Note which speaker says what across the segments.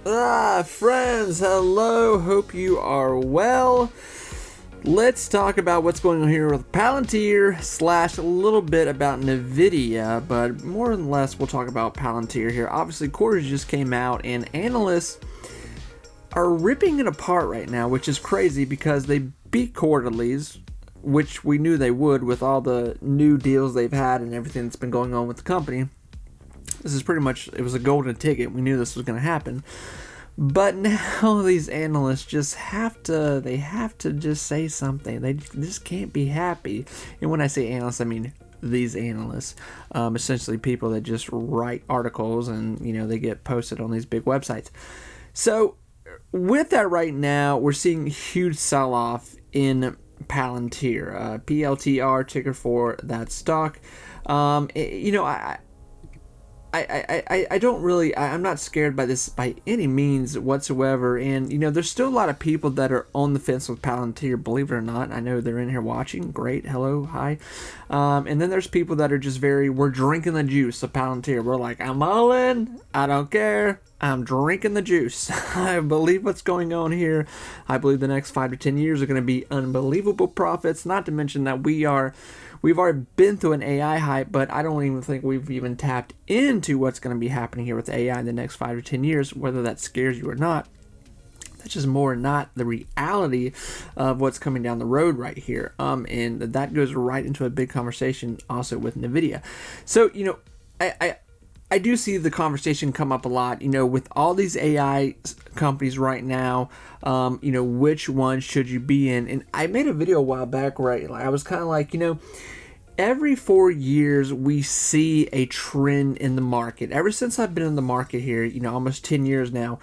Speaker 1: Friends, hello, hope you are well. Let's talk about what's going on here with Pltr / a little bit about NVIDIA, but more or less we'll talk about Pltr here. Obviously, quarters just came out and analysts are ripping it apart right now, which is crazy because they beat quarterlies, which we knew they would with all the new deals they've had and everything that's been going on with the company. This is pretty much, it was a golden ticket. We knew this was going to happen. But now these analysts just have to just say something. They just can't be happy. And when I say analysts, I mean these analysts. Essentially people that just write articles and, they get posted on these big websites. So with that right now, we're seeing a huge sell-off in Pltr. PLTR, ticker for that stock. I'm not scared by this by any means whatsoever, and there's still a lot of people that are on the fence with Pltr, believe it or not. I know they're in here watching. Great, hello, hi. And then there's people that are just we're drinking the juice of Pltr. We're like, I'm all in, I don't care, I'm drinking the juice. I believe what's going on here. I believe the next 5 to 10 years are going to be unbelievable profits, not to mention that we've already been through an AI hype, but I don't even think we've even tapped into what's going to be happening here with AI in the next 5 to 10 years, whether that scares you or not. That's just more not the reality of what's coming down the road right here. And that goes right into a big conversation also with NVIDIA. So, I do see the conversation come up a lot, with all these AI companies right now, which one should you be in? And I made a video a while back where I was kind of like, every 4 years we see a trend in the market. Ever since I've been in the market here, almost 10 years now,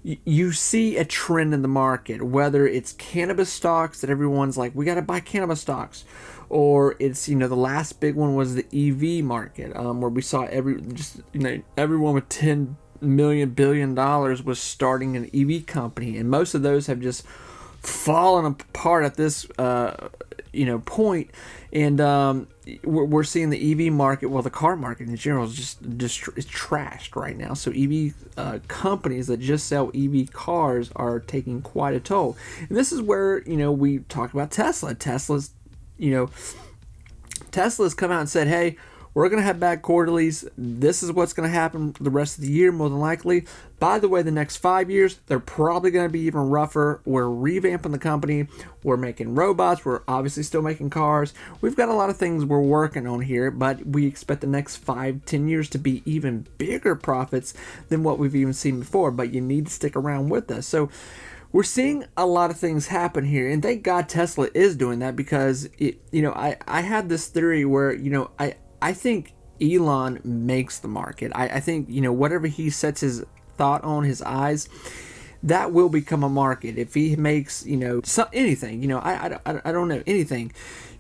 Speaker 1: you see a trend in the market, whether it's cannabis stocks that everyone's like, we got to buy cannabis stocks, or it's, the last big one was the EV market, where we saw everyone with $10 billion was starting an EV company, and most of those have just fallen apart at this point. And we're seeing the EV market, well, the car market in general is just it's trashed right now. So EV companies that just sell EV cars are taking quite a toll. And this is where, we talk about Tesla. Tesla's come out and said, hey, we're going to have bad quarterlies. This is what's going to happen the rest of the year, more than likely. By the way, the next 5 years, they're probably going to be even rougher. We're revamping the company. We're making robots. We're obviously still making cars. We've got a lot of things we're working on here, but we expect the next 5-10 years to be even bigger profits than what we've even seen before. But you need to stick around with us. So we're seeing a lot of things happen here, and thank God Tesla is doing that, because I had this theory where I think Elon makes the market. I think, whatever he sets his thought on, his eyes, that will become a market. If he makes, anything, I don't know, anything,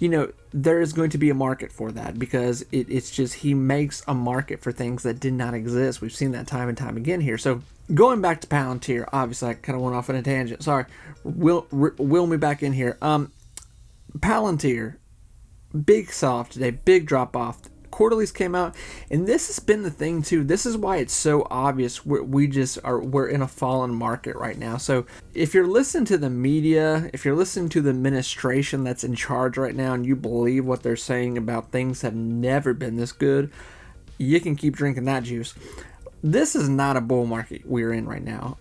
Speaker 1: there is going to be a market for that, because it's just, he makes a market for things that did not exist. We've seen that time and time again here. So going back to Pltr, obviously I kind of went off on a tangent. Sorry, will me back in here. Pltr, big sell-off today, big drop-off. Quarterlies came out, and this has been the thing too. This is why it's so obvious we're in a fallen market right now. So if you're listening to the media, if you're listening to the administration that's in charge right now, and you believe what they're saying about things have never been this good, you can keep drinking that juice. This is not a bull market we're in right now.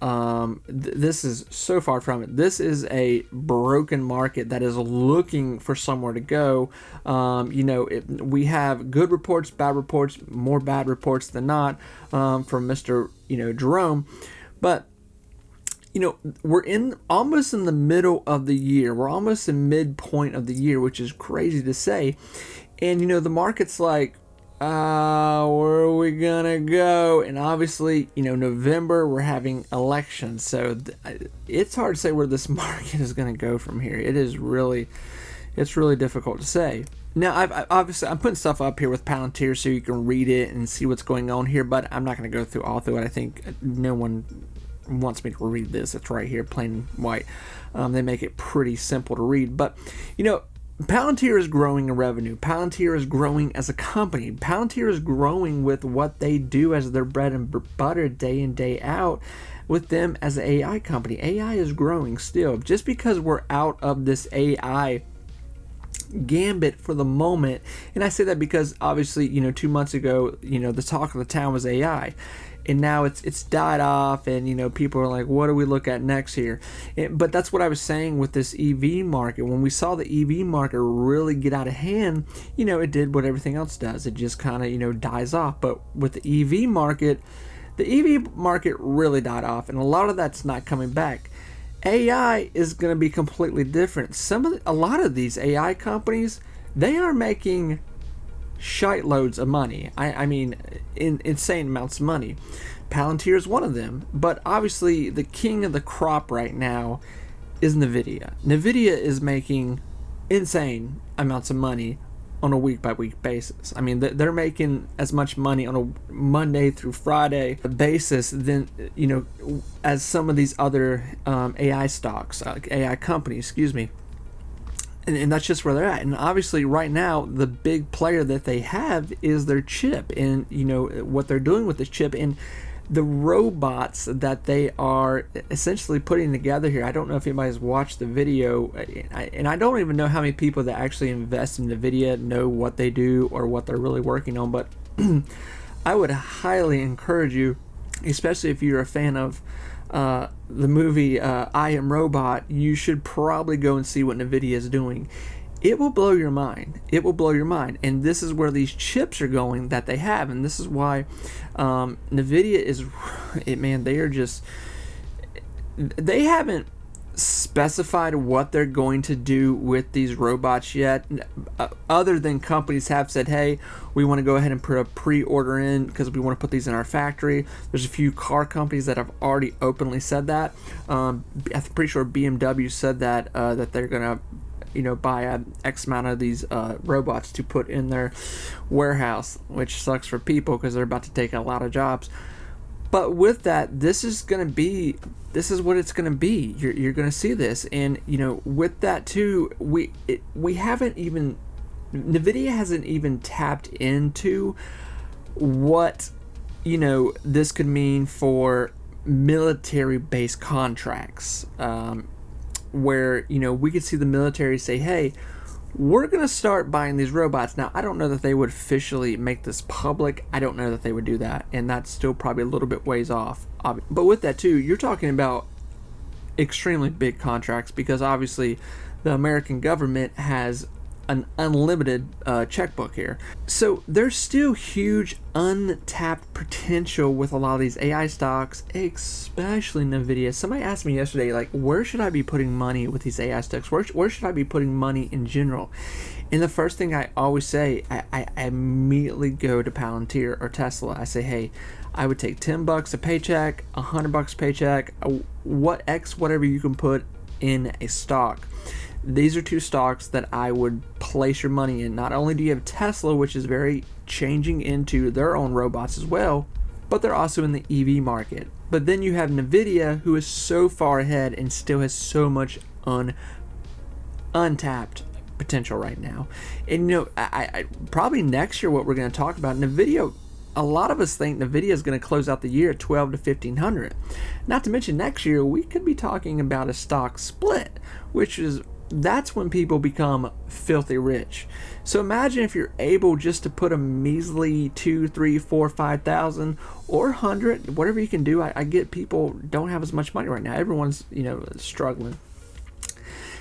Speaker 1: This is so far from it. This is a broken market that is looking for somewhere to go. We have good reports, bad reports, more bad reports than not, from Mr. Jerome. But we're almost in the middle of the year. We're almost in midpoint of the year, which is crazy to say. And the market's like, where are we gonna go? And obviously, November, we're having elections, so it's hard to say where this market is gonna go from here. It's really difficult to say. Now, I'm putting stuff up here with Pltr so you can read it and see what's going on here, but I'm not gonna go through it. I think no one wants me to read this. It's right here, plain white. They make it pretty simple to read, but Palantir is growing in revenue. Palantir is growing as a company. Palantir is growing with what they do as their bread and butter day in, day out, with them as an AI company. AI is growing still. Just because we're out of this AI gambit for the moment, and I say that because obviously, 2 months ago, the talk of the town was AI. And now it's died off, and people are like, what do we look at next here? But that's what I was saying with this EV market. When we saw the EV market really get out of hand, it did what everything else does. It just kind of dies off. But with the EV market really died off, and a lot of that's not coming back. AI is going to be completely different. A lot of these AI companies, they are making shite loads of money. I mean, insane amounts of money. Palantir is one of them, but obviously the king of the crop right now is Nvidia. Nvidia is making insane amounts of money on a week-by-week basis. I mean, they're making as much money on a Monday through Friday basis than as some of these other AI stocks, AI companies, excuse me. And that's just where they're at. And obviously right now, the big player that they have is their chip, and what they're doing with this chip and the robots that they are essentially putting together here. I don't know if anybody's watched the video, and I don't even know how many people that actually invest in NVIDIA know what they do or what they're really working on, but I would highly encourage you, especially if you're a fan of the movie I Am Robot, you should probably go and see what NVIDIA is doing. It will blow your mind. It will blow your mind. And this is where these chips are going that they have. And this is why NVIDIA is, man, they haven't specified what they're going to do with these robots yet, other than companies have said, hey, we want to go ahead and put a pre-order in because we want to put these in our factory. There's a few car companies that have already openly said that. I'm pretty sure BMW said that they're going to buy X amount of these robots to put in their warehouse, which sucks for people because they're about to take a lot of jobs. But with that, this is what it's going to be. You're going to see this, and with that too, we haven't even, NVIDIA hasn't even tapped into what this could mean for military-based contracts, where we could see the military say, hey, we're going to start buying these robots. Now, I don't know that they would officially make this public. I don't know that they would do that, and that's still probably a little bit ways off. But with that too, you're talking about extremely big contracts, because obviously the American government has an unlimited checkbook here. So there's still huge untapped potential with a lot of these AI stocks, especially NVIDIA. Somebody asked me yesterday, like, where should I be putting money with these AI stocks? Where should I be putting money in general? And the first thing I always say, I immediately go to Palantir or Tesla. I say, hey, I would take $10 a paycheck, $100 a paycheck, whatever you can put in a stock. These are two stocks that I would place your money in. Not only do you have Tesla, which is very changing into their own robots as well, but they're also in the EV market. But then you have NVIDIA, who is so far ahead and still has so much untapped potential right now. And I probably next year what we're going to talk about, NVIDIA, a lot of us think NVIDIA is going to close out the year at 12 to 1500. Not to mention next year we could be talking about a stock split, that's when people become filthy rich. So imagine if you're able just to put a measly 2, 3, 4, 5,000 or 100, whatever you can do. I get people don't have as much money right now. Everyone's struggling.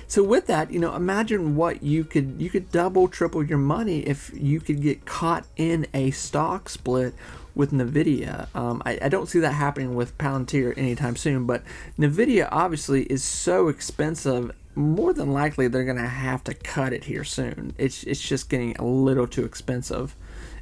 Speaker 1: So with that, imagine what you could double, triple your money if you could get caught in a stock split with NVIDIA. I don't see that happening with Palantir anytime soon, but NVIDIA obviously is so expensive. More than likely, they're going to have to cut it here soon. It's just getting a little too expensive,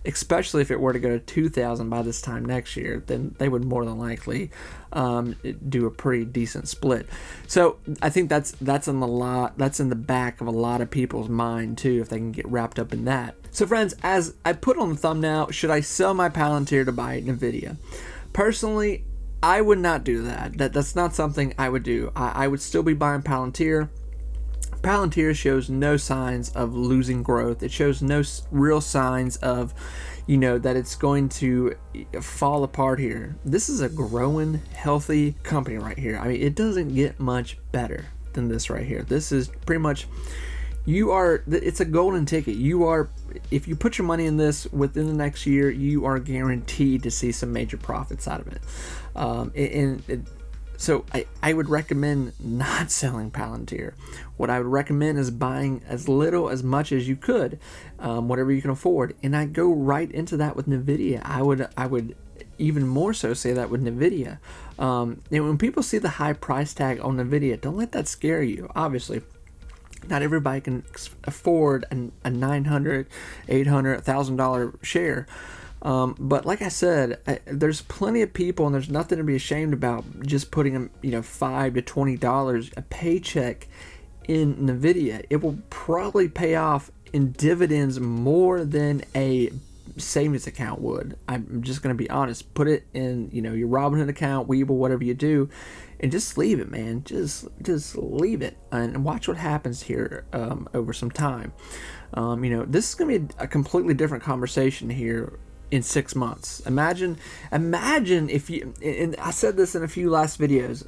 Speaker 1: especially if it were to go to 2,000 by this time next year. Then they would more than likely do a pretty decent split. So I think that's in the back of a lot of people's mind too, if they can get wrapped up in that. So friends, as I put on the thumbnail, should I sell my Palantir to buy NVIDIA? Personally, I would not do that. That's not something I would do. I would still be buying Palantir. Palantir shows no signs of losing growth. It shows no real signs of, that it's going to fall apart here. This is a growing, healthy company right here. I mean, it doesn't get much better than this right here. This is pretty much, it's a golden ticket. If you put your money in this within the next year, you are guaranteed to see some major profits out of it. So I would recommend not selling Palantir. What I would recommend is buying as much as you could, whatever you can afford. And I go right into that with NVIDIA. I would even more so say that with NVIDIA. And when people see the high price tag on NVIDIA, don't let that scare you. Obviously, not everybody can afford a $900, $800, $1,000 share. But like I said, there's plenty of people, and there's nothing to be ashamed about just putting $5 to $20 a paycheck in NVIDIA. It will probably pay off in dividends more than a savings account would. I'm just going to be honest. Put it in your Robinhood account, Webull, whatever you do, and just leave it, man. Just leave it and watch what happens here over some time. This is going to be a completely different conversation here in 6 months. Imagine if you, and I said this in a few last videos,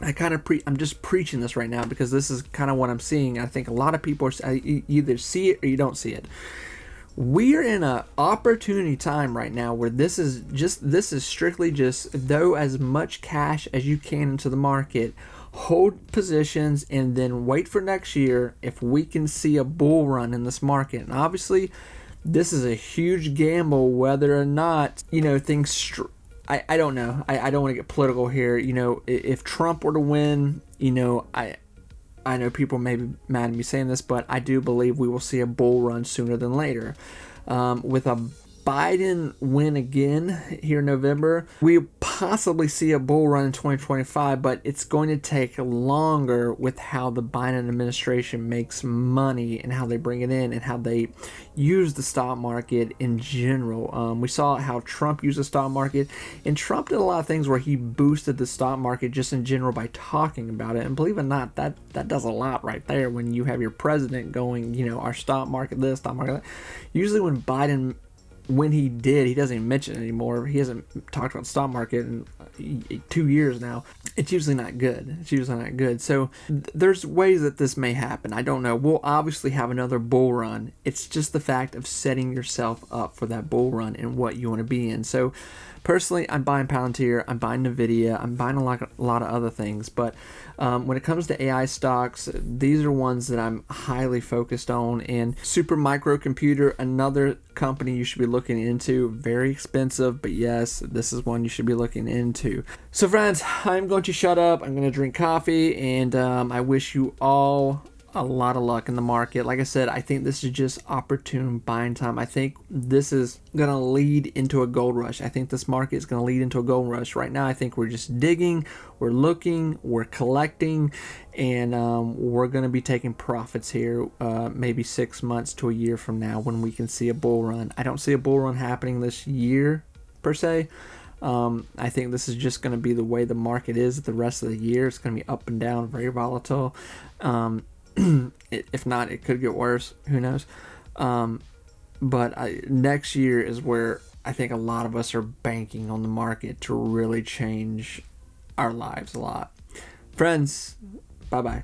Speaker 1: I'm just preaching this right now because this is kind of what I'm seeing. I think a lot of people either see it or you don't see it. We are in an opportunity time right now where this is strictly just throw as much cash as you can into the market, hold positions, and then wait for next year if we can see a bull run in this market. And obviously, this is a huge gamble whether or not, things... I don't know. I don't want to get political here. If Trump were to win, I know people may be mad at me saying this, but I do believe we will see a bull run sooner than later. With a Biden win again here in November, we possibly see a bull run in 2025, but it's going to take longer with how the Biden administration makes money and how they bring it in and how they use the stock market in general. We saw how Trump used the stock market, and Trump did a lot of things where he boosted the stock market just in general by talking about it. And believe it or not, that does a lot right there when you have your president going, our stock market this, stock market that. Usually when he did, he doesn't even mention it anymore. He hasn't talked about the stock market in 2 years now. It's usually not good. So there's ways that this may happen. I don't know. We'll obviously have another bull run. It's just the fact of setting yourself up for that bull run and what you want to be in. So personally, I'm buying Palantir, I'm buying NVIDIA, I'm buying a lot of other things. But when it comes to AI stocks, these are ones that I'm highly focused on. And Super Microcomputer, another company you should be looking into. Very expensive, but yes, this is one you should be looking into. So friends, I'm going to shut up. I'm going to drink coffee, and I wish you all a lot of luck in the market. Like I said, I think this is just opportune buying time. I think this is going to lead into a gold rush. I think this market is going to lead into a gold rush. Right now, I think we're just digging, we're looking, we're collecting, and we're going to be taking profits here maybe 6 months to a year from now when we can see a bull run. I don't see a bull run happening this year per se. I think this is just going to be the way the market is the rest of the year. It's going to be up and down, very volatile. If not, it could get worse. Who knows? But next year is where I think a lot of us are banking on the market to really change our lives a lot. Friends, bye-bye.